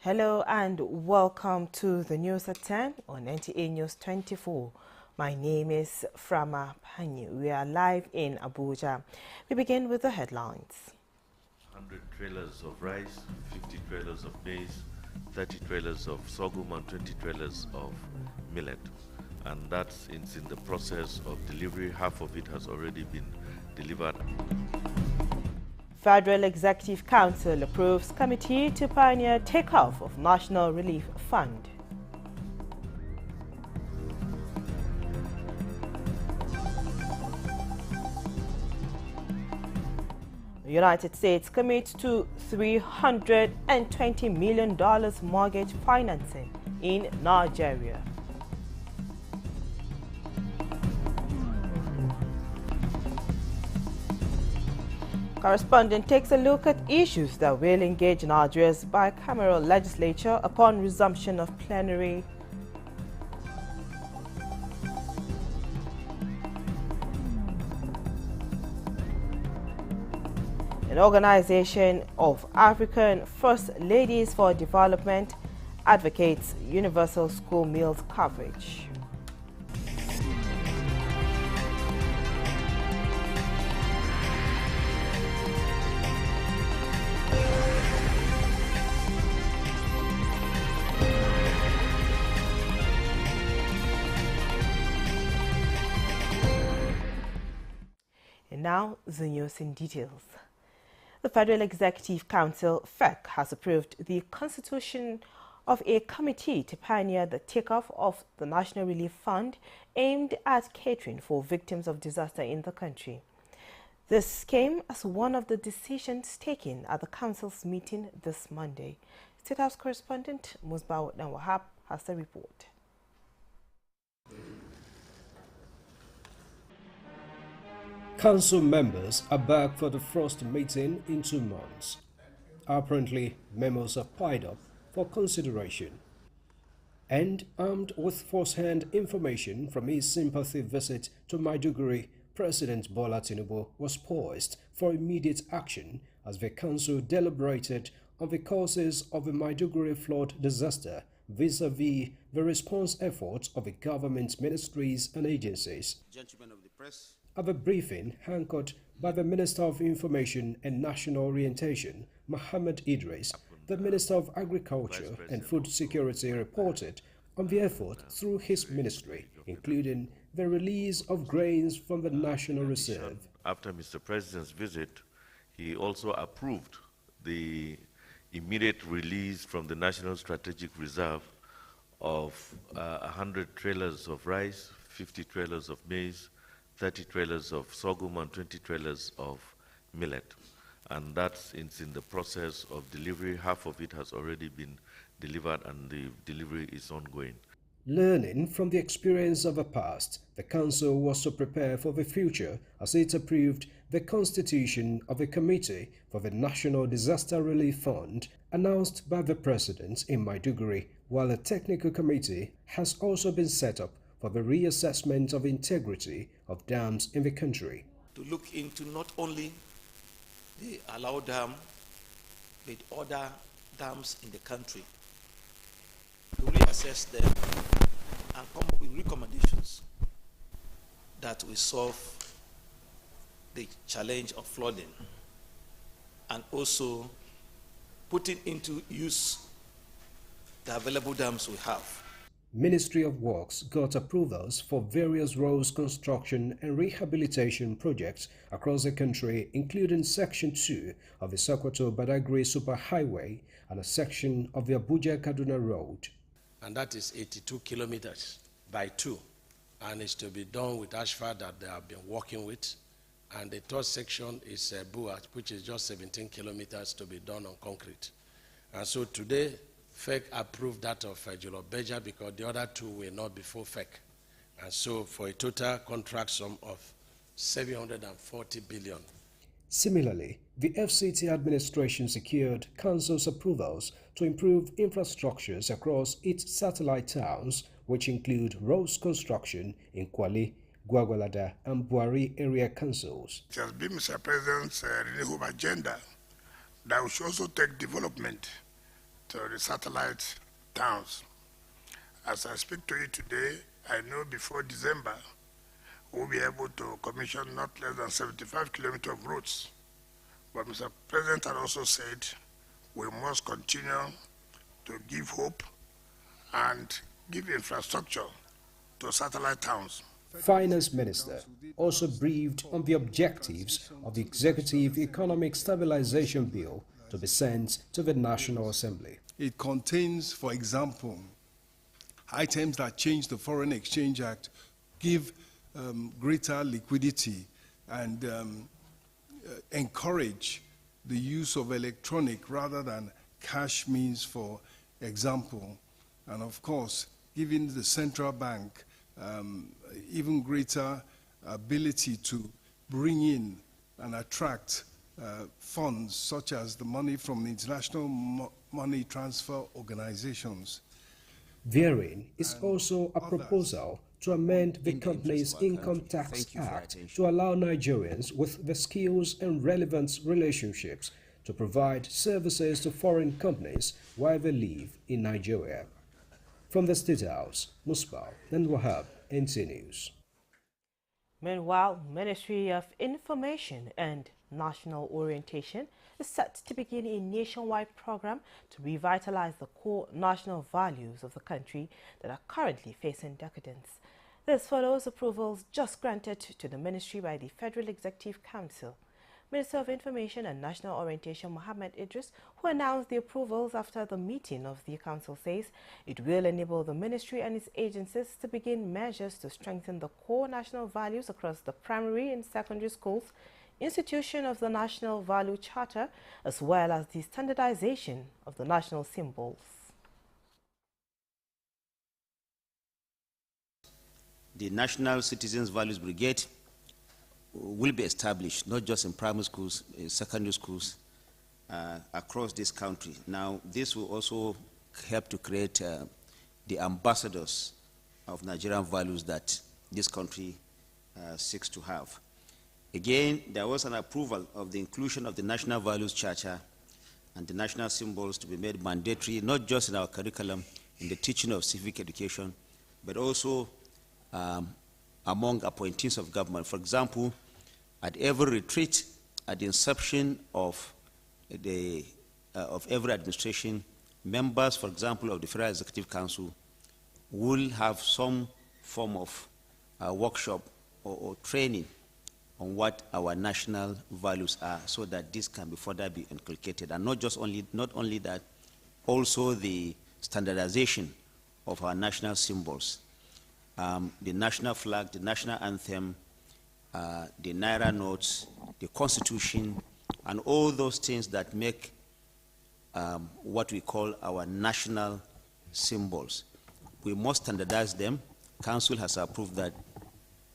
Hello and welcome to the news at 10 on Nta News 24. My name is Frama Panyu. We are live in Abuja. We begin with the headlines. 100 trailers of rice, 50 trailers of maize, 30 trailers of sorghum and 20 trailers of millet. And that's in the process of delivery. Half of it has already been delivered. Federal Executive Council approves committee to pioneer takeoff of National Relief Fund. The United States commits to $320 million mortgage financing in Nigeria. Correspondent takes a look at issues that will engage Nigeria's bicameral legislature upon resumption of plenary. An organization of African First Ladies for Development advocates universal school meals coverage. And now the news in details. The Federal Executive Council, FEC, has approved the constitution of a committee to pioneer the takeoff of the National Relief Fund aimed at catering for victims of disaster in the country. This came as one of the decisions taken at the Council's meeting this Monday. State House correspondent Musbah Wahab has the report. Council members are back for the first meeting in 2 months. Apparently, memos are piled up for consideration. And armed with first-hand information from his sympathy visit to Maiduguri, President Bola Tinubu was poised for immediate action as the Council deliberated on the causes of the Maiduguri flood disaster vis-à-vis the response efforts of the government ministries and agencies. Gentlemen of the press. At the briefing anchored by the Minister of Information and National Orientation, Mohammed Idris, the Minister of Agriculture and Food Security reported on the effort through his ministry, including the release of grains from the National Reserve. After Mr. President's visit, he also approved the immediate release from the National Strategic Reserve of 100 trailers of rice, 50 trailers of maize, 30 trailers of sorghum and 20 trailers of millet. And that's in the process of delivery. Half of it has already been delivered and the delivery is ongoing. Learning from the experience of the past, the Council was to prepare for the future as it approved the constitution of a committee for the National Disaster Relief Fund announced by the President in Maiduguri, while a technical committee has also been set up for the reassessment of integrity of dams in the country. To look into not only the Alao Dam, but other dams in the country, to reassess them and come up with recommendations that will solve the challenge of flooding and also putting into use the available dams we have. Ministry of Works got approvals for various roads construction and rehabilitation projects across the country, including Section 2 of the Sokoto-Badagry Superhighway and a section of the Abuja-Kaduna Road. And that is 82 kilometers by 2. And it's to be done with asphalt that they have been working with. And the third section is Buat, which is just 17 kilometers to be done on concrete. And so today, FEC approved that of Julobeja because the other two were not before FEC. And so for a total contract sum of 740 billion. Similarly, the FCT administration secured Council's approvals to improve infrastructures across its satellite towns, which include roads construction in Kwali, Gwagwalada and Buari area councils. It has been Mr. President's renewable agenda that we should also take development to the satellite towns. As I speak to you today, I know before December, we'll be able to commission not less than 75 kilometers of roads. But Mr. President had also said we must continue to give hope and give infrastructure to satellite towns. Finance Minister also briefed on the objectives of the Executive Economic Stabilization Bill to be sent to the National Assembly. It contains, for example, items that change the Foreign Exchange Act, give greater liquidity, and encourage the use of electronic rather than cash means, for example. And of course, giving the central bank even greater ability to bring in and attract funds such as the money from the international money transfer organizations. Therein is also a proposal to amend the Companies Income Tax Act to allow Nigerians with the skills and relevant relationships to provide services to foreign companies while they live in Nigeria. From the State House, Musbah and Wahab, Nta News. Meanwhile, Ministry of Information and National Orientation is set to begin a nationwide program to revitalize the core national values of the country that are currently facing decadence. This follows approvals just granted to the ministry by the Federal Executive Council. Minister of Information and National Orientation Mohammed Idris, who announced the approvals after the meeting of the council, says it will enable the ministry and its agencies to begin measures to strengthen the core national values across the primary and secondary schools, institution of the National Value Charter, as well as the standardization of the national symbols. The National Citizens Values Brigade will be established, not just in primary schools, secondary schools, across this country. Now, this will also help to create the ambassadors of Nigerian values that this country seeks to have. Again, there was an approval of the inclusion of the National Values Charter and the national symbols to be made mandatory, not just in our curriculum, in the teaching of civic education, but also among appointees of government. For example, at every retreat, at the inception of every administration, members, for example, of the Federal Executive Council will have some form of workshop or training on what our national values are, so that this can be further be inculcated. And not only that, also the standardization of our national symbols. The national flag, the national anthem, the Naira notes, the Constitution, and all those things that make what we call our national symbols. We must standardize them. Council has approved that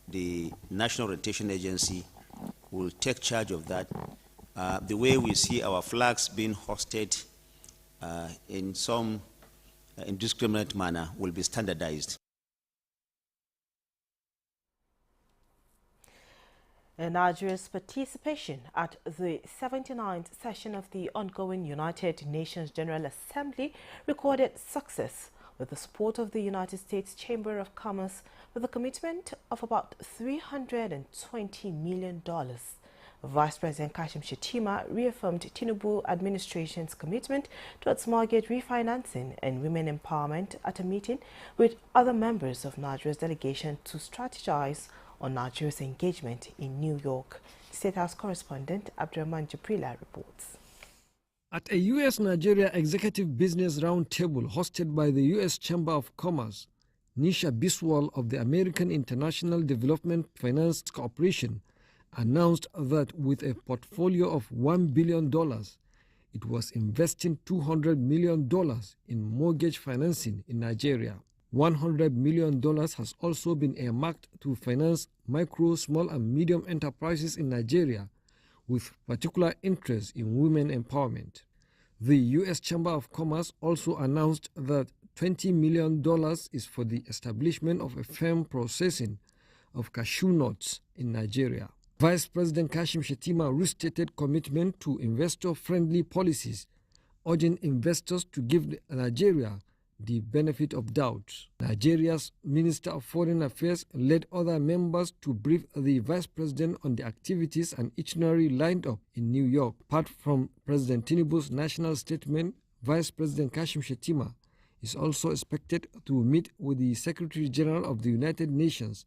the National Orientation Agency will take charge of that. The way we see our flags being hosted in some indiscriminate manner will be standardized. Nigeria's participation at the 79th session of the ongoing United Nations General Assembly recorded success with the support of the United States Chamber of Commerce, with a commitment of about $320 million. Vice President Kashim Shettima reaffirmed Tinubu administration's commitment towards mortgage refinancing and women empowerment at a meeting with other members of Nigeria's delegation to strategize on Nigeria's engagement in New York. State House correspondent Abdurrahman Jibrila reports. At a U.S.-Nigeria Executive Business Roundtable hosted by the U.S. Chamber of Commerce, Nisha Biswal of the American International Development Finance Corporation announced that with a portfolio of $1 billion, it was investing $200 million in mortgage financing in Nigeria. $100 million has also been earmarked to finance micro, small and medium enterprises in Nigeria, with particular interest in women empowerment. The U.S. Chamber of Commerce also announced that $20 million is for the establishment of a firm processing of cashew nuts in Nigeria. Vice President Kashim Shettima restated commitment to investor-friendly policies urging investors to give Nigeria the benefit of doubt. Nigeria's Minister of Foreign Affairs led other members to brief the Vice President on the activities and itinerary lined up in New York. Apart from President Tinubu's national statement, Vice President Kashim Shettima is also expected to meet with the Secretary General of the United Nations,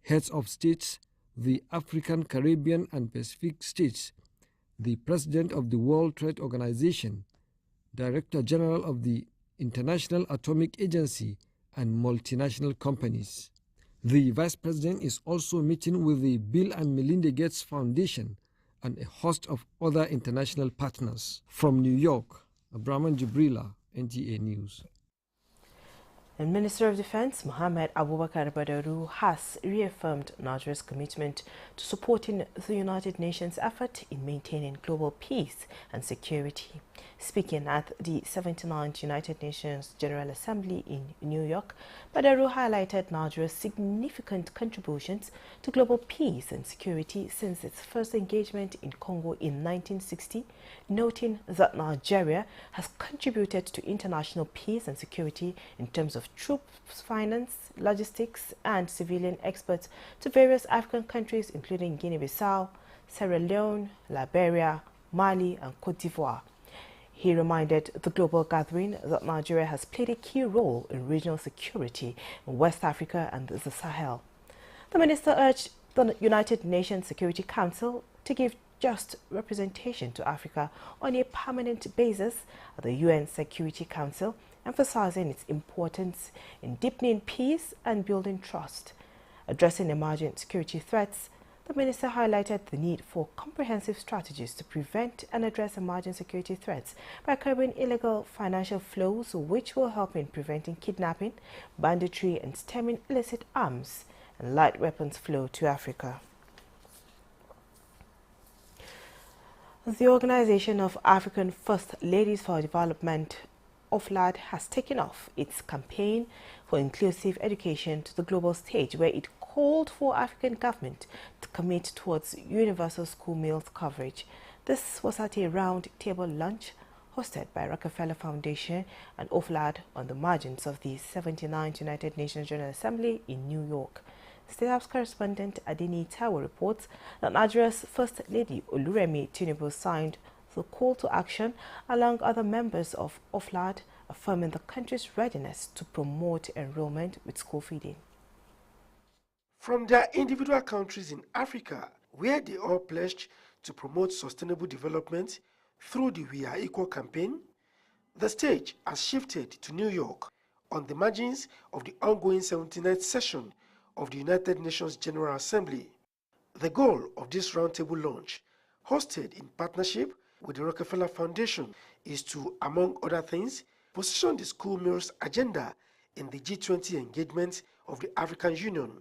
heads of states, the African, Caribbean, and Pacific states, the President of the World Trade Organization, Director General of the International Atomic Agency, and multinational companies. The Vice President is also meeting with the Bill and Melinda Gates Foundation and a host of other international partners. From New York, Abraman Jibrila, Nta News. And Minister of Defense Mohammed Abubakar Badaru has reaffirmed Nigeria's commitment to supporting the United Nations effort in maintaining global peace and security. Speaking at the 79th United Nations General Assembly in New York, Badaru highlighted Nigeria's significant contributions to global peace and security since its first engagement in Congo in 1960, noting that Nigeria has contributed to international peace and security in terms of troops, finance, logistics, and civilian experts to various African countries including Guinea-Bissau, Sierra Leone, Liberia, Mali, and Cote d'Ivoire. He reminded the global gathering that Nigeria has played a key role in regional security in West Africa and the Sahel. The minister urged the United Nations Security Council to give just representation to Africa on a permanent basis at the UN Security Council, emphasizing its importance in deepening peace and building trust. Addressing emerging security threats, the minister highlighted the need for comprehensive strategies to prevent and address emerging security threats by curbing illegal financial flows, which will help in preventing kidnapping, banditry, and stemming illicit arms and light weapons flow to Africa. The Organization of African First Ladies for Development, OFLAD, has taken off its campaign for inclusive education to the global stage, where it called for African government to commit towards universal school meals coverage. This was at a round-table lunch hosted by Rockefeller Foundation and OFLAD on the margins of the 79th United Nations General Assembly in New York. State House correspondent Adeni Tawo reports that Nigeria's First Lady Oluremi Tinubu signed the call to action along other members of OFLAD, affirming the country's readiness to promote enrollment with school feeding. From their individual countries in Africa, where they all pledged to promote sustainable development through the We Are Equal campaign, the stage has shifted to New York on the margins of the ongoing 79th session of the United Nations General Assembly. The goal of this roundtable launch, hosted in partnership with the Rockefeller Foundation, is to, among other things, position the school meals agenda in the G20 engagement of the African Union.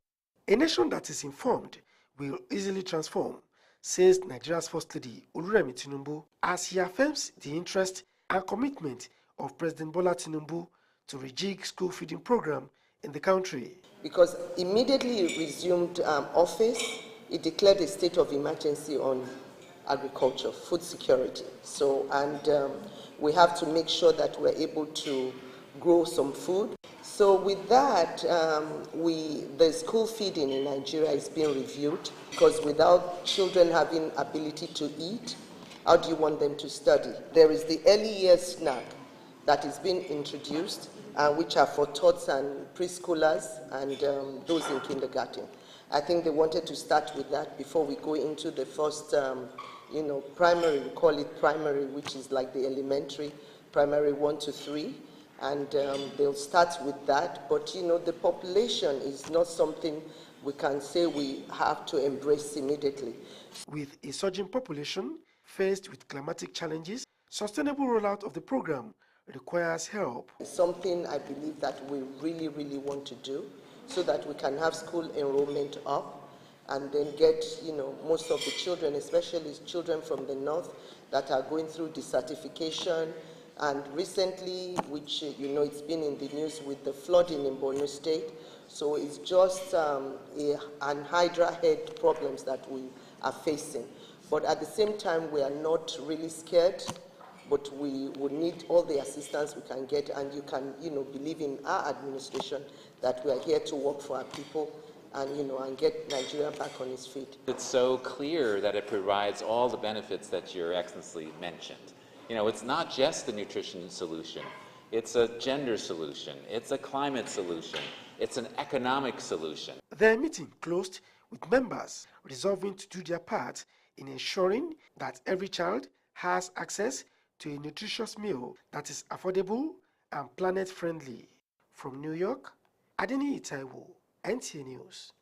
A nation that is informed will easily transform, says Nigeria's First Lady Oluremi Tinubu, as he affirms the interest and commitment of President Bola Tinubu to rejig school feeding program in the country. Because immediately it resumed office, it declared a state of emergency on agriculture, food security. We have to make sure that we're able to grow some food. So with that, the school feeding in Nigeria is being reviewed, because without children having ability to eat, how do you want them to study? There is the early years snack that is being introduced, which are for tots and preschoolers and those in kindergarten. I think they wanted to start with that before we go into the first, primary, we call it primary, which is like the elementary, primary 1 to 3. And they'll start with that. But, the population is not something we can say we have to embrace immediately. With a surging population faced with climatic challenges, sustainable rollout of the program requires help. It's something I believe that we really, really want to do so that we can have school enrollment up and then get, most of the children, especially children from the north that are going through desertification. And recently, which, it's been in the news with the flooding in Borno State. So it's just an hydra head problems that we are facing. But at the same time, we are not really scared but we would need all the assistance we can get, and you can, believe in our administration that we are here to work for our people and, and get Nigeria back on its feet. It's so clear that it provides all the benefits that Your Excellency mentioned. It's not just the nutrition solution. It's a gender solution. It's a climate solution. It's an economic solution. The meeting closed with members resolving to do their part in ensuring that every child has access to a nutritious meal that is affordable and planet-friendly. From New York, Adeni Itaiwo, Nta News.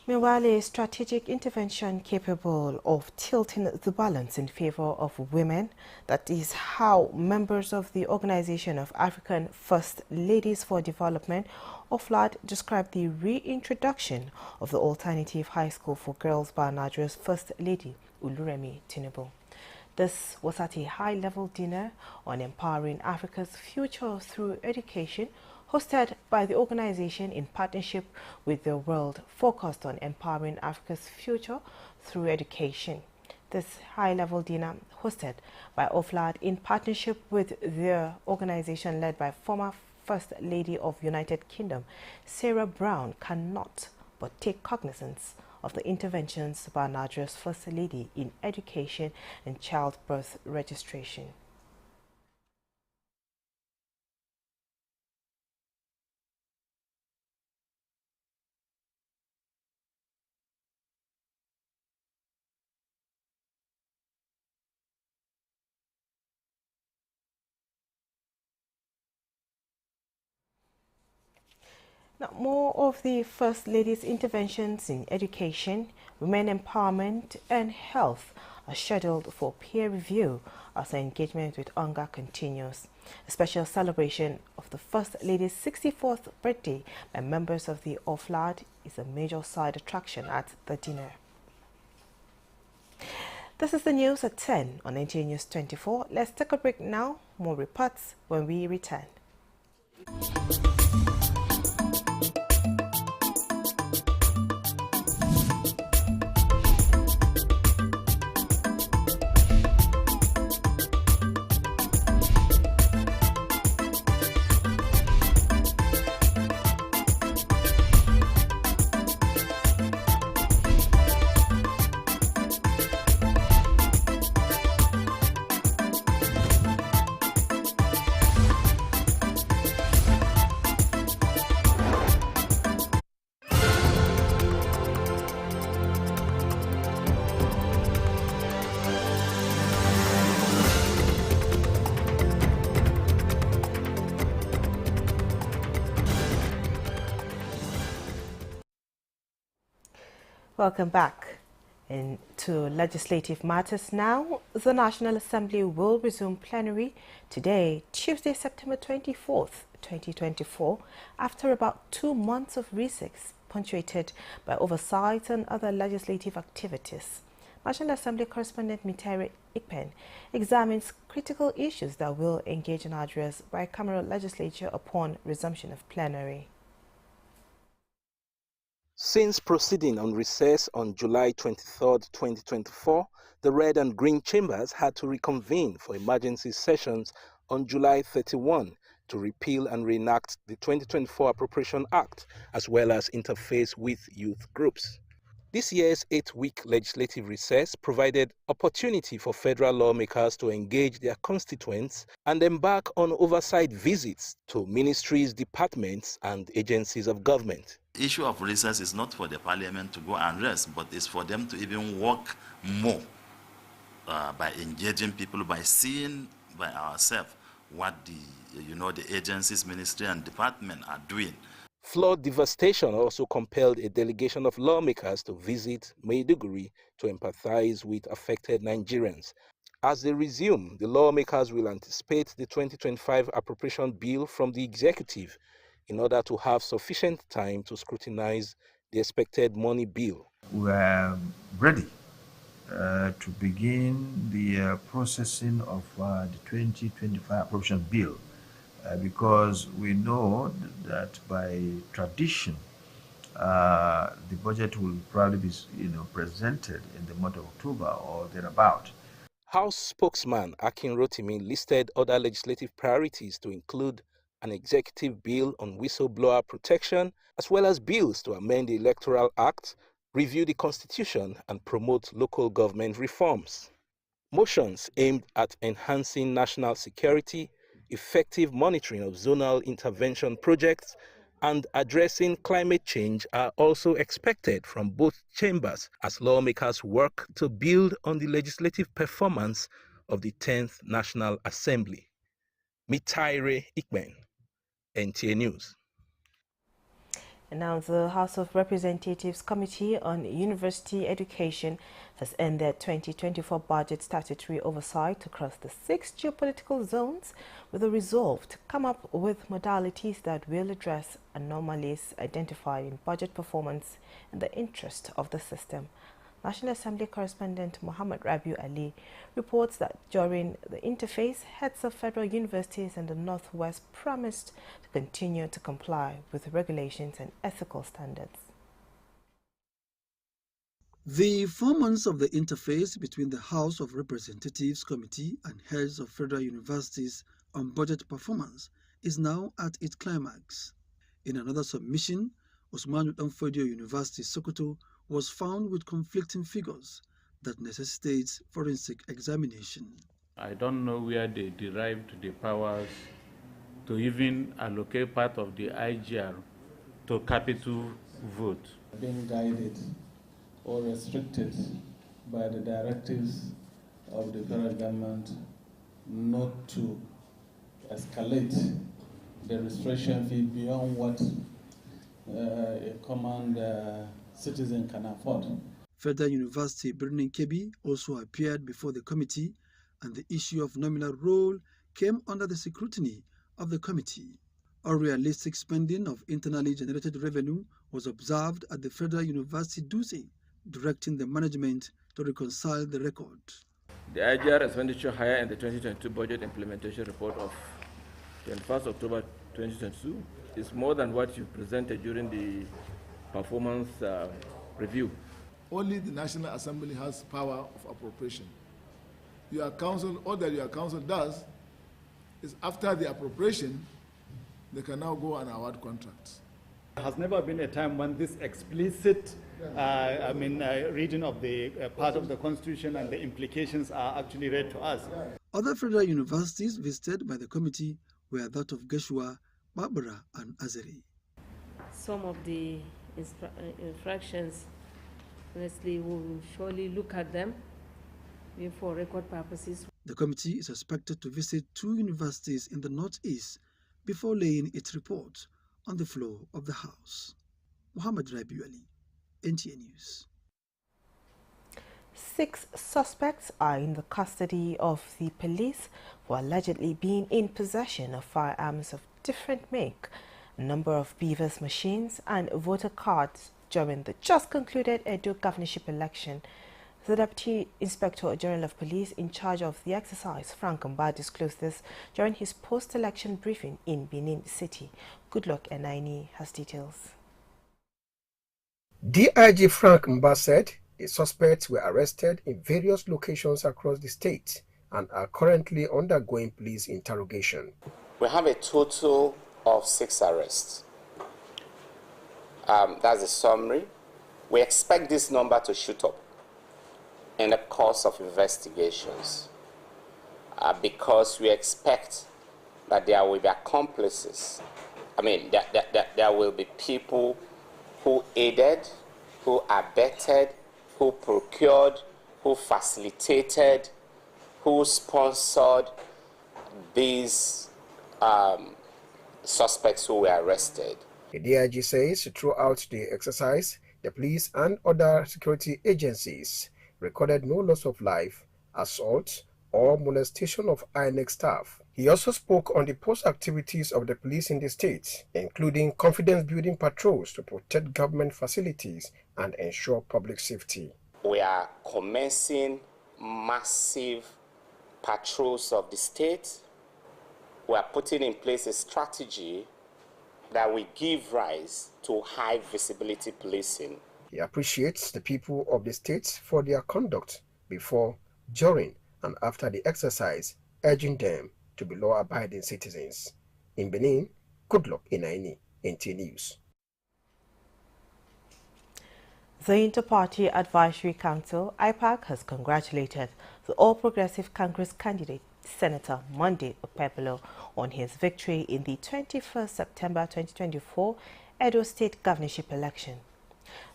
Meanwhile, a strategic intervention capable of tilting the balance in favor of women, that is how members of the Organization of African First Ladies for Development, OFLAD, described the reintroduction of the alternative high school for girls by Nigeria's First Lady, Oluremi Tinubu. This was at a high-level dinner on empowering Africa's future through education, hosted by the organization in partnership with the World, focused on empowering Africa's future through education. This high-level dinner, hosted by OFLAD in partnership with the organization led by former First Lady of United Kingdom, Sarah Brown, cannot but take cognizance of the interventions by Nigeria's First Lady in education and childbirth registration. Now, more of the First Lady's interventions in education, women empowerment and health are scheduled for peer review as her engagement with UNGA continues. A special celebration of the First Lady's 64th birthday by members of the OFLAD is a major side attraction at the dinner. This is the news at 10 on Nta News 24. Let's take a break now. More reports when we return. Welcome back. Into legislative matters now. The National Assembly will resume plenary today, Tuesday, September 24th, 2024, after about 2 months of recess, punctuated by oversight and other legislative activities. National Assembly correspondent Mitari Ikpen examines critical issues that will engage Nigeria's bicameral legislature upon resumption of plenary. Since proceeding on recess on July 23, 2024, the Red and Green Chambers had to reconvene for emergency sessions on July 31 to repeal and reenact the 2024 Appropriation Act, as well as interface with youth groups. This year's 8-week legislative recess provided opportunity for federal lawmakers to engage their constituents and embark on oversight visits to ministries, departments, and agencies of government. The issue of recess is not for the parliament to go and rest, but it's for them to even work more by engaging people, by seeing by ourselves what the agencies, ministry, and department are doing. Flood devastation also compelled a delegation of lawmakers to visit Maiduguri to empathize with affected Nigerians. As they resume, the lawmakers will anticipate the 2025 appropriation bill from the executive in order to have sufficient time to scrutinize the expected money bill. We are ready to begin the processing of the 2025 appropriation bill because we know that by tradition the budget will probably be presented in the month of October or thereabout. House spokesman Akin Rotimi listed other legislative priorities to include an executive bill on whistleblower protection, as well as bills to amend the Electoral Act, review the Constitution, and promote local government reforms. Motions aimed at enhancing national security, effective monitoring of zonal intervention projects, and addressing climate change are also expected from both chambers as lawmakers work to build on the legislative performance of the 10th National Assembly. Mitaire Ikben, Nta News. And now the House of Representatives Committee on University Education has ended 2024 budget statutory oversight across the 6 geopolitical zones with a resolve to come up with modalities that will address anomalies identified in budget performance in the interest of the system. National Assembly correspondent Muhammad Rabiu Ali reports that during the interface, heads of federal universities in the Northwest promised to continue to comply with regulations and ethical standards. The 4 months of the interface between the House of Representatives Committee and heads of federal universities on budget performance is now at its climax. In another submission, Usman Danfodio University, Sokoto, was found with conflicting figures that necessitates forensic examination. I don't know where they derived the powers to even allocate part of the IGR to capital vote. Being guided or restricted by the directives of the federal government not to escalate the registration fee beyond what a common citizen can afford. Federal University Birnin Kebbi also appeared before the committee, and the issue of nominal roll came under the scrutiny of the committee. Unrealistic spending of internally generated revenue was observed at the Federal University Dutse, directing the management to reconcile the record. The IGR expenditure higher in the 2022 budget implementation report of 21st October 2022 is more than what you presented during the performance review. Only the National Assembly has power of appropriation. Your council, all that your council does is after the appropriation, they can now go and award contracts. There has never been a time when this explicit reading of the part of the Constitution and the implications are actually read to us. Other federal universities visited by the committee were that of Geshua, Barbara, and Azeri. Some of the infractions, honestly, we will surely look at them for record purposes. The committee is expected to visit 2 universities in the Northeast before laying its report on the floor of the House. Muhammad Rabiu Ali, Nta News. 6 suspects are in the custody of the police for allegedly being in possession of firearms of different make, a number of beavers machines and voter cards during the just concluded Edo governorship election. The Deputy Inspector General of Police in charge of the exercise, Frank Mba, disclosed this during his post-election briefing in Benin City. Goodluck Enaini has details. DIG Frank Mba said the suspects were arrested in various locations across the state and are currently undergoing police interrogation. We have a total of 6 arrests. That's a summary. We expect this number to shoot up in the course of investigations because we expect that there will be accomplices. There will be people who aided, who abetted, who procured, who facilitated, who sponsored these suspects who were arrested. The DIG says throughout the exercise, the police and other security agencies recorded no loss of life, assault, or molestation of INEC staff. He also spoke on the post activities of the police in the state, including confidence-building patrols to protect government facilities and ensure public safety. We are commencing massive patrols of the state. We are putting in place a strategy that will give rise to high visibility policing. He appreciates the people of the state for their conduct before, during, and after the exercise, urging them to be law-abiding citizens. In Benin, Goodluck Inaini, Nta News. The Inter-Party Advisory Council, IPAC, has congratulated the All Progressive Congress candidate, Senator Monday Okpebholo, on his victory in the 21st September 2024 Edo State governorship election.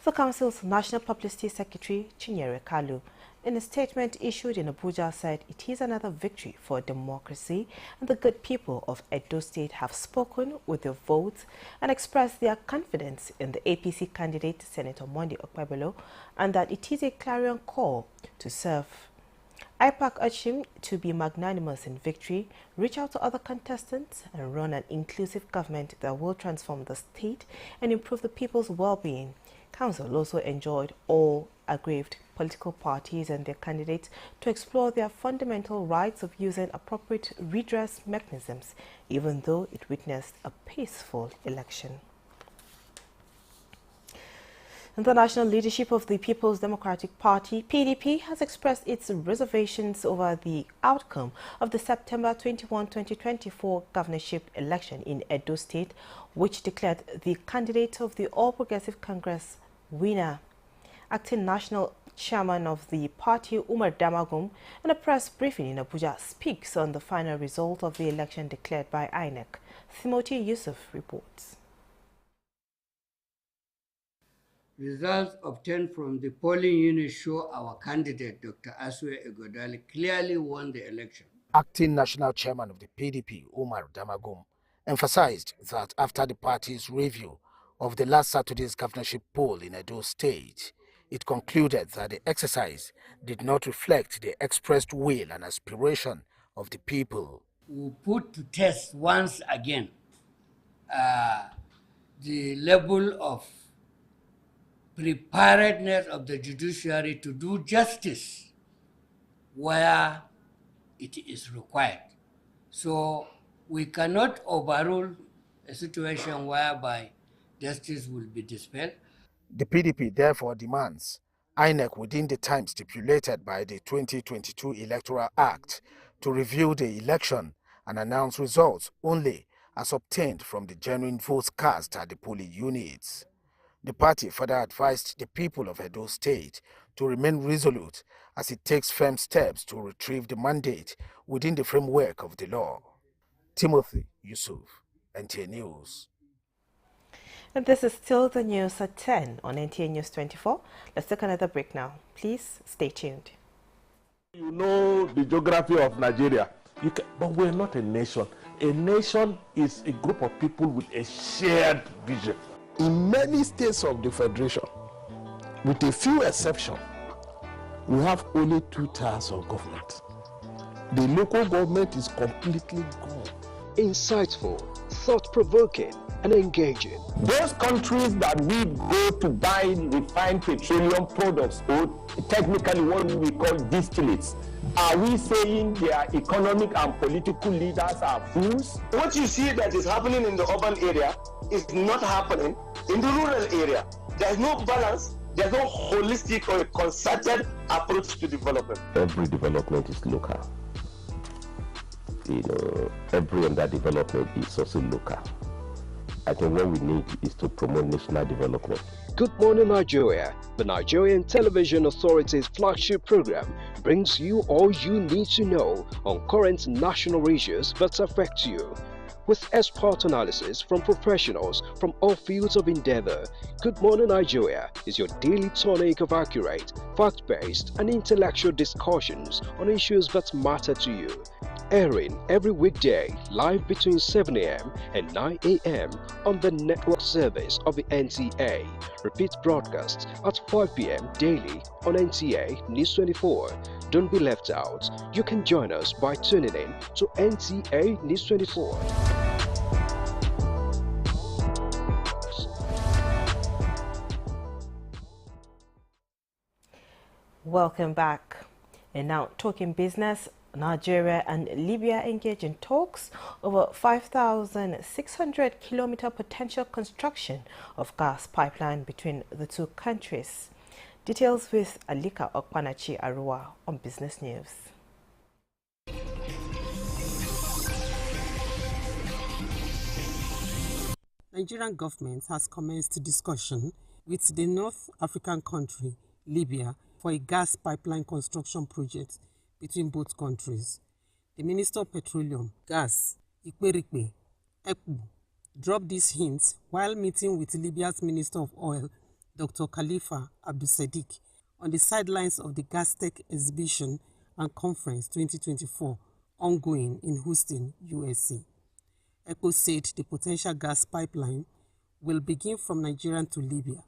The Council's National Publicity Secretary, Chinyere Kalu, in a statement issued in Abuja, said it is another victory for democracy and the good people of Edo State have spoken with their votes and expressed their confidence in the APC candidate, Senator Monday Okpebholo, and that it is a clarion call to serve. IPAC urged him to be magnanimous in victory, reach out to other contestants, and run an inclusive government that will transform the state and improve the people's well-being. Council also enjoined all aggrieved political parties and their candidates to explore their fundamental rights of using appropriate redress mechanisms, even though it witnessed a peaceful election. The national leadership of the People's Democratic Party, PDP, has expressed its reservations over the outcome of the September 21, 2024 governorship election in Edo State, which declared the candidate of the All Progressive Congress winner. Acting National Chairman of the party, Umar Damagum, in a press briefing in Abuja, speaks on the final result of the election declared by INEC. Timothy Yusuf reports. Results obtained from the polling unit show our candidate, Dr. Aswe Egodali, clearly won the election. Acting National Chairman of the PDP, Umar Damagum, emphasized that after the party's review of the last Saturday's governorship poll in Edo State, it concluded that the exercise did not reflect the expressed will and aspiration of the people. We put to test once again the level of preparedness of the judiciary to do justice where it is required. So we cannot overrule a situation whereby justice will be dispelled. The PDP therefore demands INEC within the time stipulated by the 2022 Electoral Act to review the election and announce results only as obtained from the genuine votes cast at the polling units. The party further advised the people of Edo State to remain resolute as it takes firm steps to retrieve the mandate within the framework of the law. Timothy Yusuf, Nta News. And this is still the news at 10 on Nta News 24. Let's take another break now. Please stay tuned. You know the geography of Nigeria, but we're not a nation. A nation is a group of people with a shared vision. In many states of the Federation, with a few exceptions, we have only 2 tiers of government. The local government is completely gone. Insightful, thought-provoking, and engaging. Those countries that we go to buy refined petroleum products, or technically what we call distillates, are we saying their economic and political leaders are fools? What you see that is happening in the urban area is not happening in the rural area. There's no balance, there's no holistic or concerted approach to development. Every development is local. Every underdevelopment is also local. I think what we need is to promote national development. Good Morning Nigeria, the Nigerian Television Authority's flagship program, brings you all you need to know on current national issues that affect you. With expert analysis from professionals from all fields of endeavor, Good Morning Nigeria is your daily tonic of accurate, fact-based and intellectual discussions on issues that matter to you. Airing every weekday live between 7 a.m. and 9 a.m. on the network service of the NTA. Repeat broadcasts at 5 p.m. daily on Nta News24. Don't be left out. You can join us by tuning in to Nta News24. Welcome back. And now talking business. Nigeria and Libya engage in talks over 5,600-kilometer potential construction of gas pipeline between the two countries. Details with Alika Okpanachi Arua on Business News. Nigerian government has commenced discussion with the North African country, Libya, for a gas pipeline construction project between both countries. The Minister of Petroleum, Gas, Ikperikpe, Ekpu, dropped these hints while meeting with Libya's Minister of Oil, Dr. Khalifa Abdul-Sadiq, on the sidelines of the Gastech Exhibition and Conference 2024 ongoing in Houston, USA. ECHO said the potential gas pipeline will begin from Nigeria to Libya.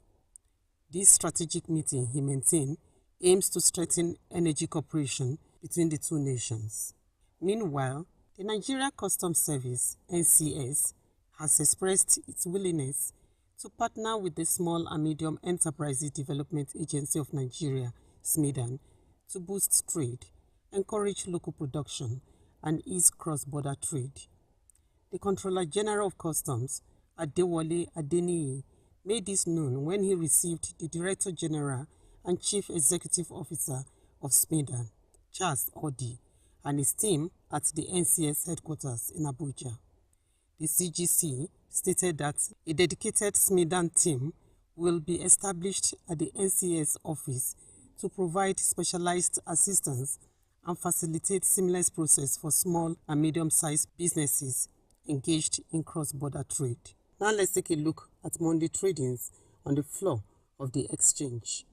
This strategic meeting, he maintained, aims to strengthen energy cooperation between the two nations. Meanwhile, the Nigeria Customs Service, NCS, has expressed its willingness to partner with the Small and Medium Enterprises Development Agency of Nigeria, SMEDAN, to boost trade, encourage local production, and ease cross-border trade. The Controller General of Customs, Adewale Adeniyi, made this known when he received the Director General and Chief Executive Officer of SMEDAN, Charles Odi, and his team at the NCS headquarters in Abuja. The CGC stated that a dedicated SMEDAN team will be established at the NCS office to provide specialized assistance and facilitate seamless process for small and medium-sized businesses engaged in cross-border trade. Now let's take a look at Monday tradings on the floor of the exchange.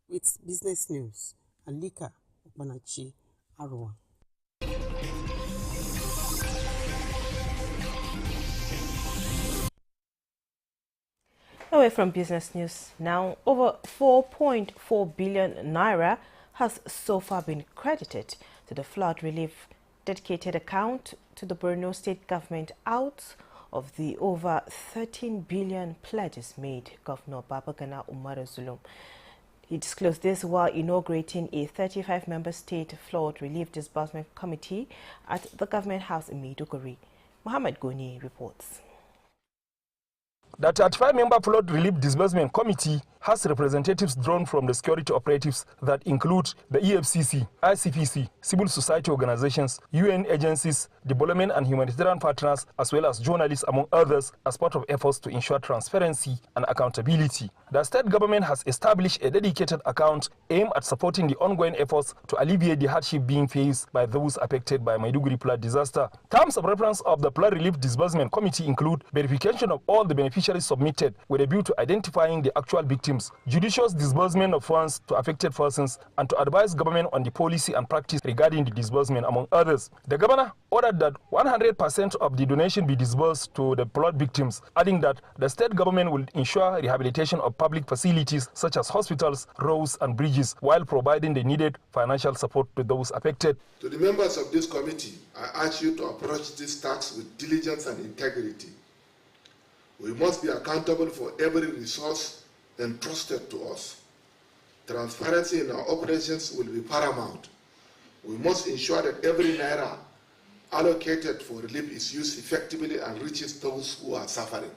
With business news, Alika Okpanachi, Arua. Away from business news now, over 4.4 billion naira has so far been credited to the flood relief dedicated account to the Borno state government out of the over 13 billion pledges made Governor Babagana Umar Zulum. He disclosed this while inaugurating a 35-member state flood relief disbursement committee at the government house in Maiduguri. Mohammed Goni reports. The 35-member flood relief disbursement committee has representatives drawn from the security operatives that include the EFCC, ICPC, civil society organizations, UN agencies, development and humanitarian partners, as well as journalists, among others, as part of efforts to ensure transparency and accountability. The state government has established a dedicated account aimed at supporting the ongoing efforts to alleviate the hardship being faced by those affected by Maiduguri flood disaster. Terms of reference of the flood relief disbursement committee include verification of all the beneficiaries submitted with a view to identifying the actual victims, judicious disbursement of funds to affected persons, and to advise government on the policy and practice regarding the disbursement, among others. The governor ordered that 100% of the donation be disbursed to the flood victims, adding that the state government will ensure rehabilitation of public facilities such as hospitals, roads, and bridges, while providing the needed financial support to those affected. To the members of this committee, I urge you to approach this task with diligence and integrity. We must be accountable for every resource entrusted to us. Transparency in our operations will be paramount. We must ensure that every naira allocated for relief is used effectively and reaches those who are suffering.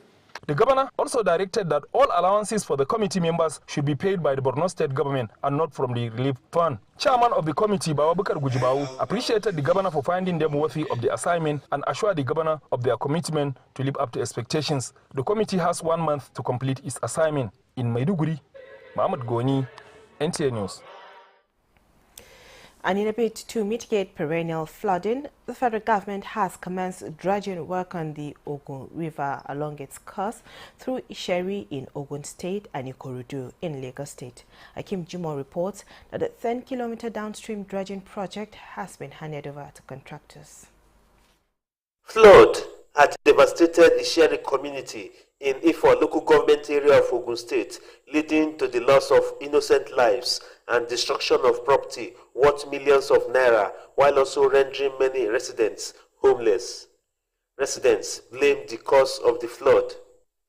The governor also directed that all allowances for the committee members should be paid by the Borno state government and not from the relief fund. Chairman of the committee, Bababakar Gujibau, appreciated the governor for finding them worthy of the assignment and assured the governor of their commitment to live up to expectations. The committee has 1 month to complete its assignment. In Maiduguri, Mohammed Goni, Nta News. And in a bid to mitigate perennial flooding, the federal government has commenced dredging work on the Ogun River along its course through Isheri in Ogun State and Ikorodu in Lagos State. Akim Jumo reports that the 10-kilometer downstream dredging project has been handed over to contractors. Flood had devastated the Isheri community in Ifo local government area of Ogun State, leading to the loss of innocent lives and destruction of property worth millions of naira, while also rendering many residents homeless. Residents blamed the cause of the flood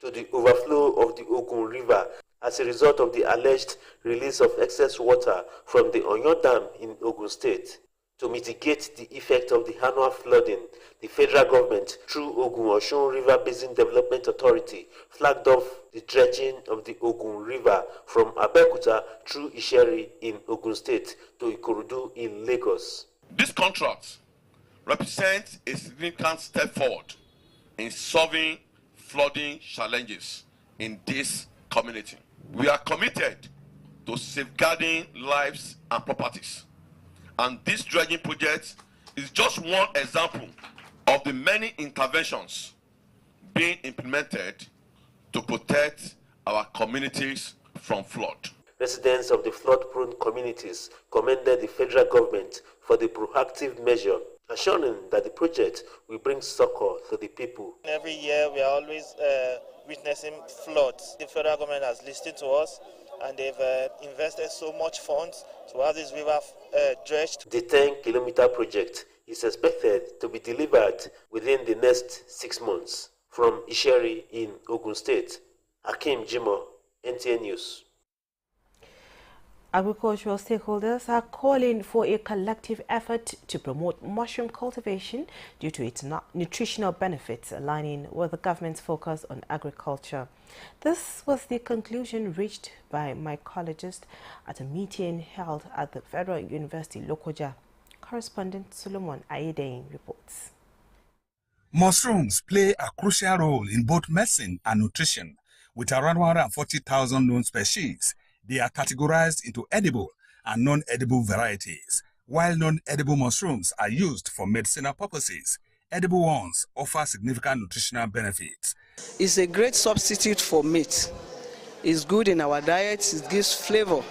to the overflow of the Ogun River as a result of the alleged release of excess water from the Oyo Dam in Ogun State. To mitigate the effect of the annual flooding, the federal government, through Ogun-Osun River Basin Development Authority, flagged off the dredging of the Ogun River from Abeokuta through Isheri in Ogun State to Ikorodu in Lagos. This contract represents a significant step forward in solving flooding challenges in this community. We are committed to safeguarding lives and properties. And this dredging project is just one example of the many interventions being implemented to protect our communities from flood. Residents of the flood-prone communities commended the federal government for the proactive measure, assuring that the project will bring succor to the people. Every year we are always witnessing floods. The federal government has listened to us, and they've invested so much funds to have this river dredged. The 10-kilometer project is expected to be delivered within the next 6 months. From Isheri in Ogun State, Akim Jimo, Nta News. Agricultural stakeholders are calling for a collective effort to promote mushroom cultivation due to its nutritional benefits, aligning with the government's focus on agriculture. This was the conclusion reached by mycologist at a meeting held at the Federal University Lokoja. Correspondent Solomon Ayedein reports. Mushrooms play a crucial role in both medicine and nutrition. With around 140,000 known species, they are categorized into edible and non-edible varieties. While non-edible mushrooms are used for medicinal purposes, edible ones offer significant nutritional benefits. It's a great substitute for meat. It's good in our diets, it gives flavor,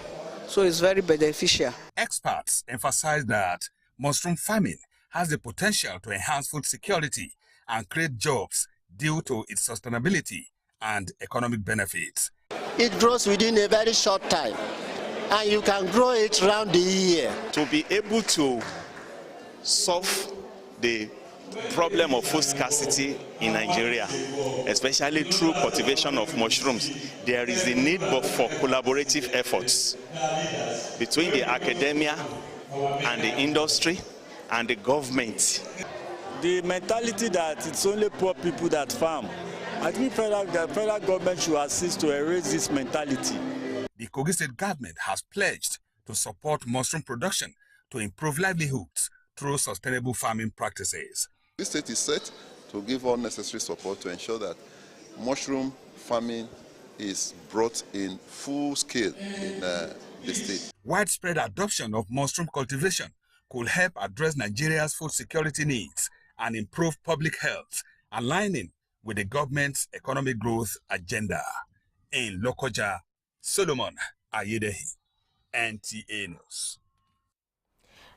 so it's very beneficial. Experts emphasize that mushroom farming has the potential to enhance food security and create jobs due to its sustainability and economic benefits. It grows within a very short time, and you can grow it around the year. To be able to solve the problem of food scarcity in Nigeria, especially through cultivation of mushrooms, there is the need for collaborative efforts between the academia and the industry and the government. The mentality that it's only poor people that farm, I think the federal government should assist to erase this mentality. The Kogi State government has pledged to support mushroom production to improve livelihoods through sustainable farming practices. The state is set to give all necessary support to ensure that mushroom farming is brought in full scale in the state. Widespread adoption of mushroom cultivation could help address Nigeria's food security needs and improve public health, aligning with the government's economic growth agenda. In Lokoja, Solomon Ayedehi, NTA News.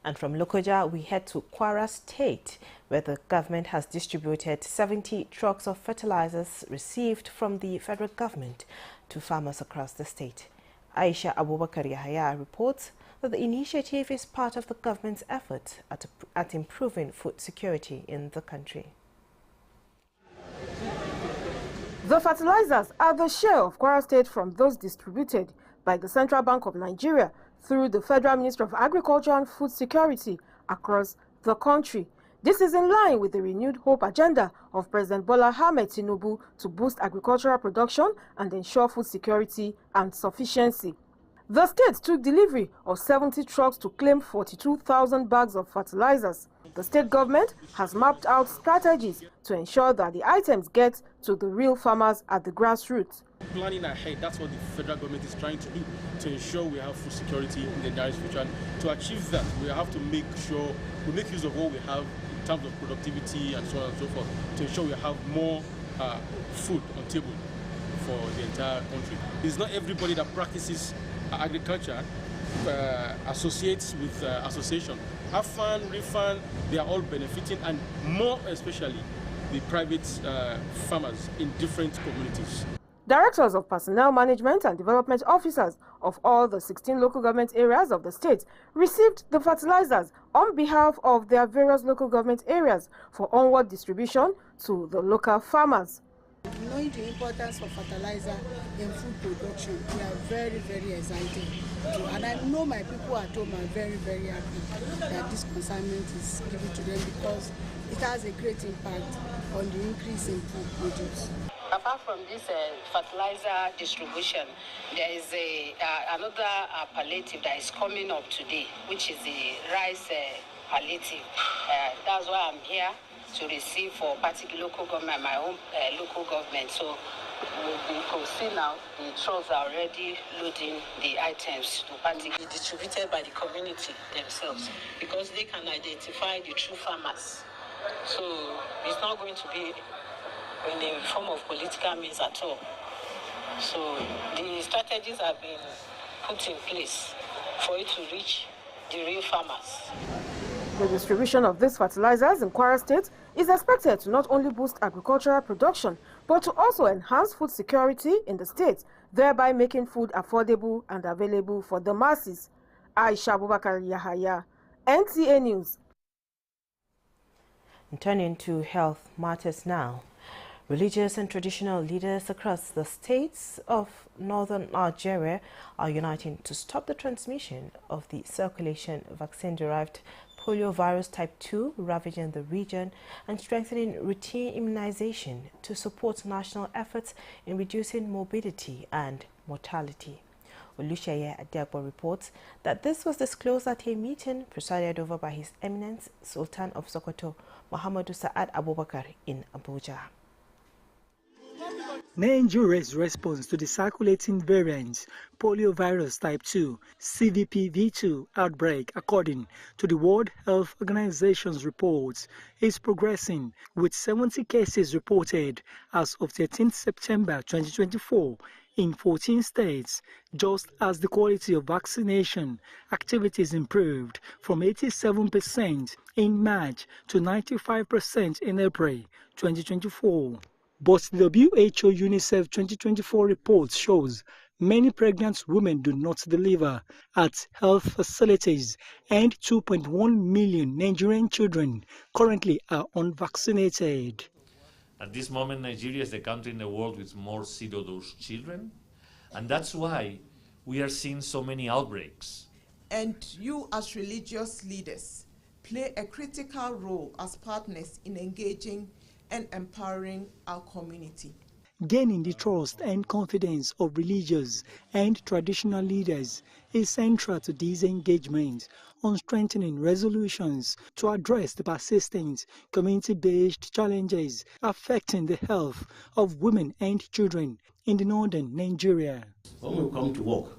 And from Lokoja, we head to Kwara State, where the government has distributed 70 trucks of fertilizers received from the federal government to farmers across the state. Aisha Abubakar Yahaya reports that the initiative is part of the government's effort at improving food security in the country. The fertilizers are the share of Kwara State from those distributed by the Central Bank of Nigeria through the Federal Ministry of Agriculture and Food Security across the country. This is in line with the renewed hope agenda of President Bola Ahmed Tinubu to boost agricultural production and ensure food security and sufficiency. The state took delivery of 70 trucks to claim 42,000 bags of fertilizers. The state government has mapped out strategies to ensure that the items get to the real farmers at the grassroots. Planning ahead, that's what the federal government is trying to do, to ensure we have food security in the nearest future. And to achieve that, we have to make sure we make use of what we have in terms of productivity and so on and so forth, to ensure we have more food on table for the entire country. It's not everybody that practices agriculture associates with association. AFAN, RIFAN, they are all benefiting, and more especially the private farmers in different communities. Directors of Personnel Management and Development Officers of all the 16 local government areas of the state received the fertilizers on behalf of their various local government areas for onward distribution to the local farmers. Knowing the importance of fertilizer in food production, we are very, very excited. And I know my people at home are very, very happy that this consignment is given to them because it has a great impact on the increase in food produce. Apart from this fertilizer distribution, there is another palliative that is coming up today, which is the rice palliative. That's why I'm here to receive for particular local government, my own local government. So we can see now the trucks are already loading the items to particularly distributed by the community themselves because they can identify the true farmers. So it's not going to be in the form of political means at all. So the strategies have been put in place for it to reach the real farmers. The distribution of these fertilizers in Kwara State is expected to not only boost agricultural production, but to also enhance food security in the state, thereby making food affordable and available for the masses. Aisha Abubakar Yahaya, NTA News. And turning to health matters now. Religious and traditional leaders across the states of northern Nigeria are uniting to stop the transmission of the circulation vaccine-derived poliovirus type 2 ravaging the region and strengthening routine immunization to support national efforts in reducing morbidity and mortality. Olusheye Adiagbo reports that this was disclosed at a meeting presided over by His Eminence Sultan of Sokoto, Muhammadu Sa'ad Abubakar in Abuja. Nigeria's response to the circulating variant poliovirus type 2 (CVPV2) outbreak, according to the World Health Organization's reports, is progressing, with 70 cases reported as of 13 September 2024 in 14 states, just as the quality of vaccination activities improved from 87% in March to 95% in April 2024. But the WHO UNICEF 2024 report shows many pregnant women do not deliver at health facilities, and 2.1 million Nigerian children currently are unvaccinated. At this moment, Nigeria is the country in the world with more pseudo-dose children, and that's why we are seeing so many outbreaks. And you, as religious leaders, play a critical role as partners in engaging and empowering our community. Gaining the trust and confidence of religious and traditional leaders is central to these engagements on strengthening resolutions to address the persistent community-based challenges affecting the health of women and children in the northern Nigeria. When we come to work,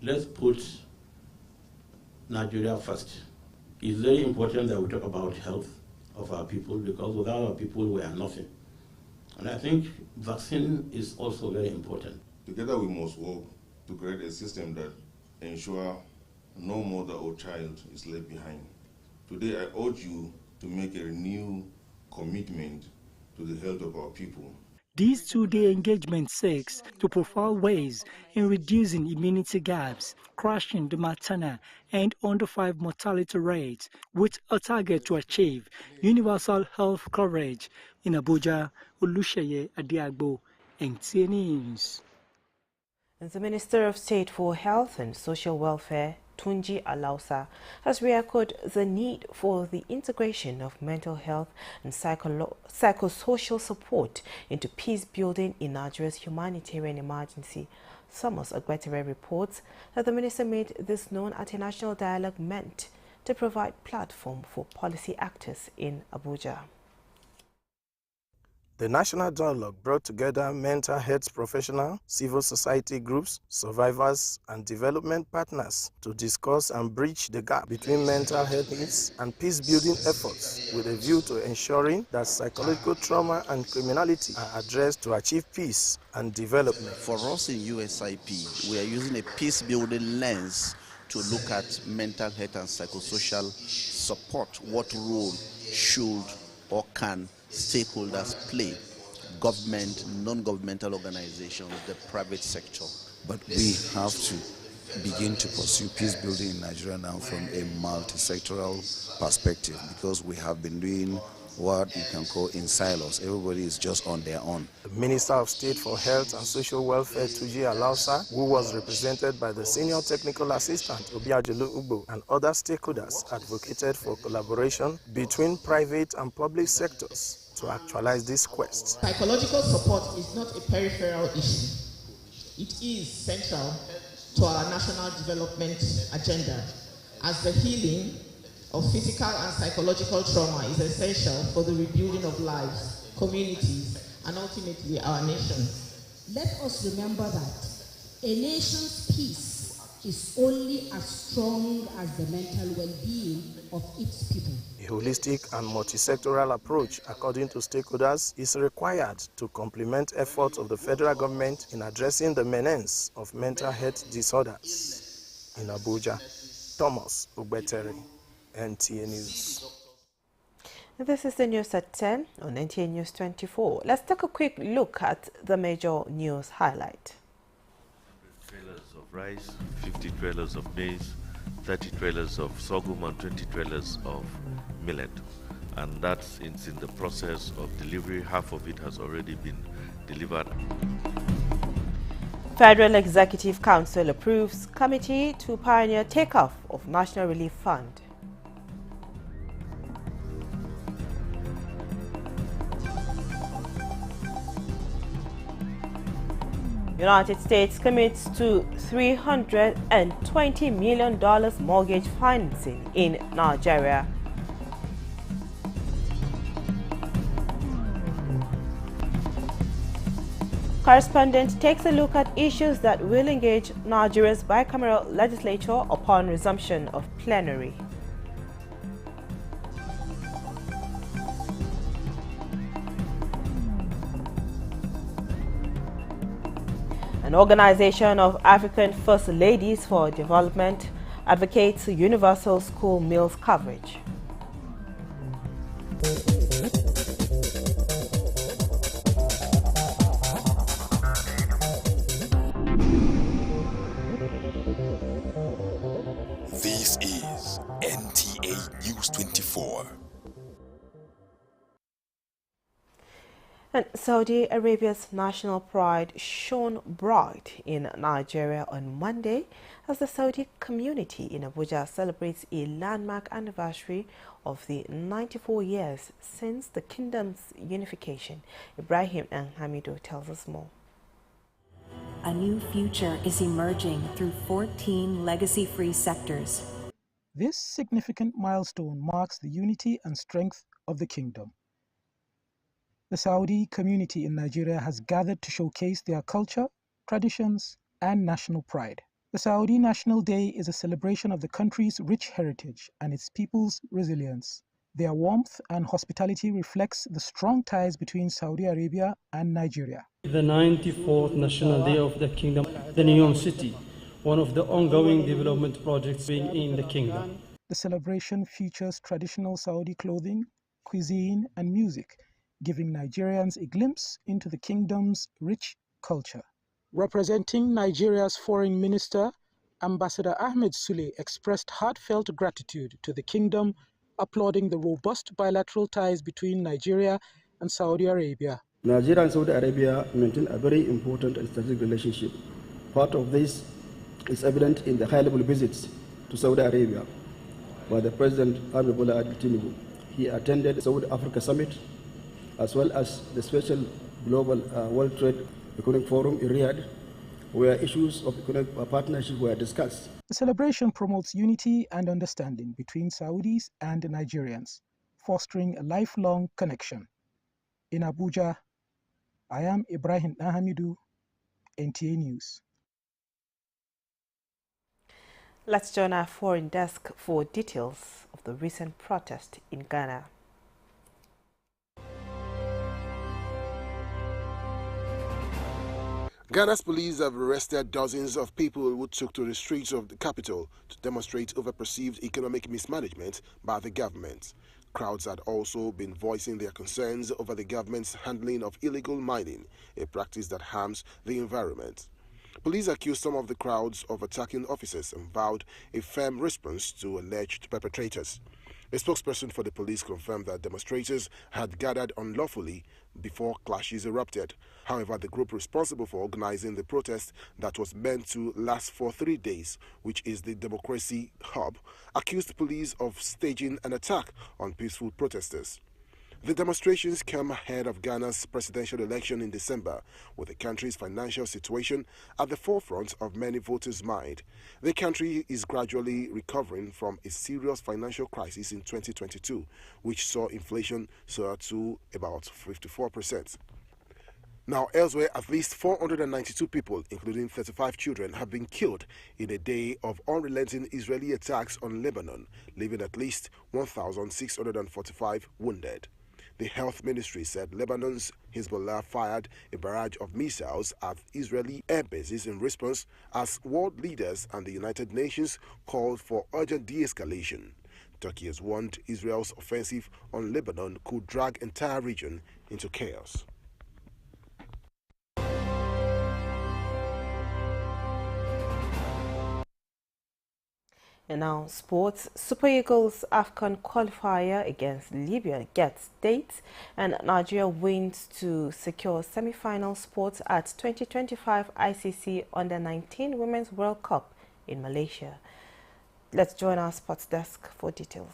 let's put Nigeria first. It's very important that we talk about health of our people, because without our people we are nothing. And I think vaccine is also very important. Together we must work to create a system that ensures no mother or child is left behind. Today I urge you to make a renewed commitment to the health of our people. This two-day engagement seeks to profile ways in reducing immunity gaps, crashing the maternal and under-5 mortality rates, with a target to achieve universal health coverage. In Abuja, Olusheye Adiagbo, NTA News. The Minister of State for Health and Social Welfare, Tunji Alausa, has re-echoed the need for the integration of mental health and psychosocial support into peace building in Nigeria's humanitarian emergency. Thomas Agbetere reports that the minister made this known at a national dialogue meant to provide platform for policy actors in Abuja. The National Dialogue brought together mental health professionals, civil society groups, survivors, and development partners to discuss and bridge the gap between mental health needs and peace-building efforts, with a view to ensuring that psychological trauma and criminality are addressed to achieve peace and development. For us in USIP, we are using a peace-building lens to look at mental health and psychosocial support. What role should or can stakeholders play? Government, non-governmental organizations, the private sector. But we have to begin to pursue peace building in Nigeria now from a multi-sectoral perspective, because we have been doing what you can call in silos. Everybody is just on their own. The Minister of State for Health and Social Welfare, Tuji Alausa, who was represented by the Senior Technical Assistant, Obiajulu Ugbo, and other stakeholders, advocated for collaboration between private and public sectors to actualize this quest. Psychological support is not a peripheral issue. It is central to our national development agenda, as the healing of physical and psychological trauma is essential for the rebuilding of lives, communities, and ultimately our nation. Let us remember that a nation's peace is only as strong as the mental well-being of its people. A holistic and multi-sectoral approach, according to stakeholders, is required to complement efforts of the federal government in addressing the menace of mental health disorders. In Abuja, Thomas Ugbeteri, Nta News. This is the news at 10 on Nta News 24. Let's take a quick look at the major news highlight. 100 trailers of rice, 50 trailers of maize, 30 trailers of sorghum, and 20 trailers of millet. And that's in the process of delivery. Half of it has already been delivered. Federal Executive Council approves committee to pioneer takeoff of National Relief Fund. United States commits to $320 million mortgage financing in Nigeria. Correspondent takes a look at issues that will engage Nigeria's bicameral legislature upon resumption of plenary. An organization of African First Ladies for Development advocates universal school meals coverage. This is Nta News 24. And Saudi Arabia's national pride shone bright in Nigeria on Monday as the Saudi community in Abuja celebrates a landmark anniversary of the 94 years since the kingdom's unification. Ibrahim and Hamido tells us more. A new future is emerging through 14 legacy-free sectors. This significant milestone marks the unity and strength of the kingdom. The Saudi community in Nigeria has gathered to showcase their culture, traditions, and national pride. The Saudi National Day is a celebration of the country's rich heritage and its people's resilience. Their warmth and hospitality reflects the strong ties between Saudi Arabia and Nigeria. The 94th National Day of the Kingdom, the Neon City, one of the ongoing development projects in the kingdom. The celebration features traditional Saudi clothing, cuisine, and music, giving Nigerians a glimpse into the kingdom's rich culture. Representing Nigeria's Foreign Minister, Ambassador Ahmed Sule expressed heartfelt gratitude to the kingdom, applauding the robust bilateral ties between Nigeria and Saudi Arabia. Nigeria and Saudi Arabia maintain a very important and strategic relationship. Part of this is evident in the high-level visits to Saudi Arabia by the President Ahmed Bola Tinubu. He attended the Saudi Africa Summit, as well as the special Global World Trade Economic Forum in Riyadh, where issues of economic partnership were discussed. The celebration promotes unity and understanding between Saudis and Nigerians, fostering a lifelong connection. In Abuja, I am Ibrahim Nahamidu, NTA News. Let's join our foreign desk for details of the recent protest in Ghana. Ghana's police have arrested dozens of people who took to the streets of the capital to demonstrate over perceived economic mismanagement by the government. Crowds had also been voicing their concerns over the government's handling of illegal mining, a practice that harms the environment. Police accused some of the crowds of attacking officers and vowed a firm response to alleged perpetrators. A spokesperson for the police confirmed that demonstrators had gathered unlawfully before clashes erupted. However, the group responsible for organizing the protest that was meant to last for 3 days, which is the Democracy Hub, accused police of staging an attack on peaceful protesters. The demonstrations come ahead of Ghana's presidential election in December, with the country's financial situation at the forefront of many voters' mind. The country is gradually recovering from a serious financial crisis in 2022, which saw inflation soar to about 54%. Now, elsewhere, at least 492 people, including 35 children, have been killed in a day of unrelenting Israeli attacks on Lebanon, leaving at least 1,645 wounded. The health ministry said Lebanon's Hezbollah fired a barrage of missiles at Israeli air bases in response as world leaders and the United Nations called for urgent de-escalation. Turkey has warned Israel's offensive on Lebanon could drag the entire region into chaos. And now, sports. Super Eagles AFCON qualifier against Libya gets dates, and Nigeria wins to secure semi-final spots at 2025 ICC Under-19 Women's World Cup in Malaysia. Let's join our sports desk for details.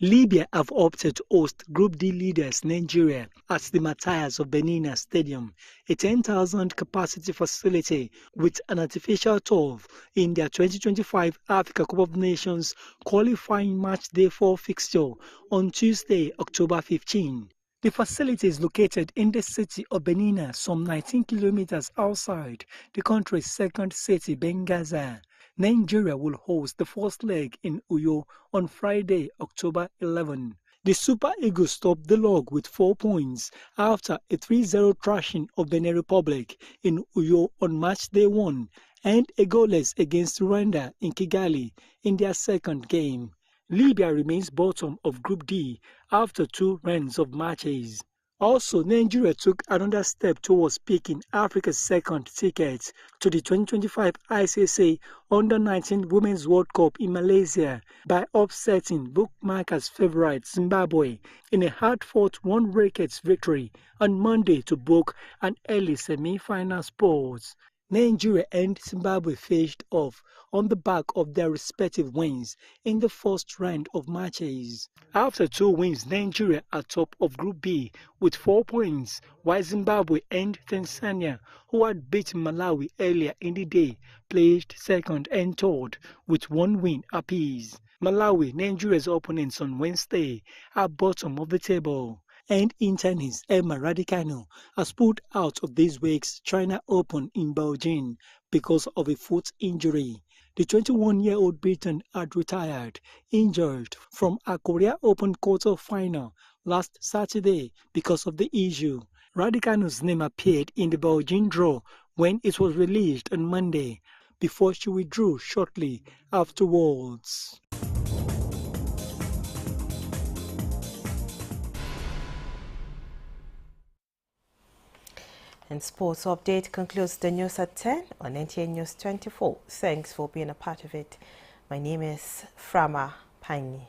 Libya have opted to host Group D leaders Nigeria at the Matthias of Benina Stadium, a 10,000 capacity facility with an artificial turf in their 2025 Africa Cup of Nations qualifying match day 4 fixture on Tuesday, October 15. The facility is located in the city of Benina, some 19 kilometers outside the country's second city, Benghazi. Nigeria will host the first leg in Uyo on Friday, October 11. The Super Eagles topped the log with 4 points after a 3-0 thrashing of Benin Republic in Uyo on match day 1 and a goalless against Rwanda in Kigali in their second game. Libya remains bottom of Group D after 2 rounds of matches. Also, Nigeria took another step towards picking Africa's second ticket to the 2025 ICC Under-19 Women's World Cup in Malaysia by upsetting bookmakers' favourite Zimbabwe in a hard-fought 1-wicket victory on Monday to book an early semi-final spot. Nigeria and Zimbabwe faced off on the back of their respective wins in the first round of matches. After 2 wins, Nigeria are top of Group B with 4 points, while Zimbabwe and Tanzania, who had beaten Malawi earlier in the day, placed second and third with 1 win apiece. Malawi, Nigeria's opponents on Wednesday, are bottom of the table. And in tennis, Emma Raducanu has pulled out of this week's China Open in Beijing because of a foot injury. The 21-year-old Briton had retired, injured from a Korea Open quarter-final last Saturday because of the issue. Raducanu's name appeared in the Beijing draw when it was released on Monday, before she withdrew shortly afterwards. And sports update concludes the news at 10 on Nta News 24. Thanks for being a part of it. My name is Frama Pani.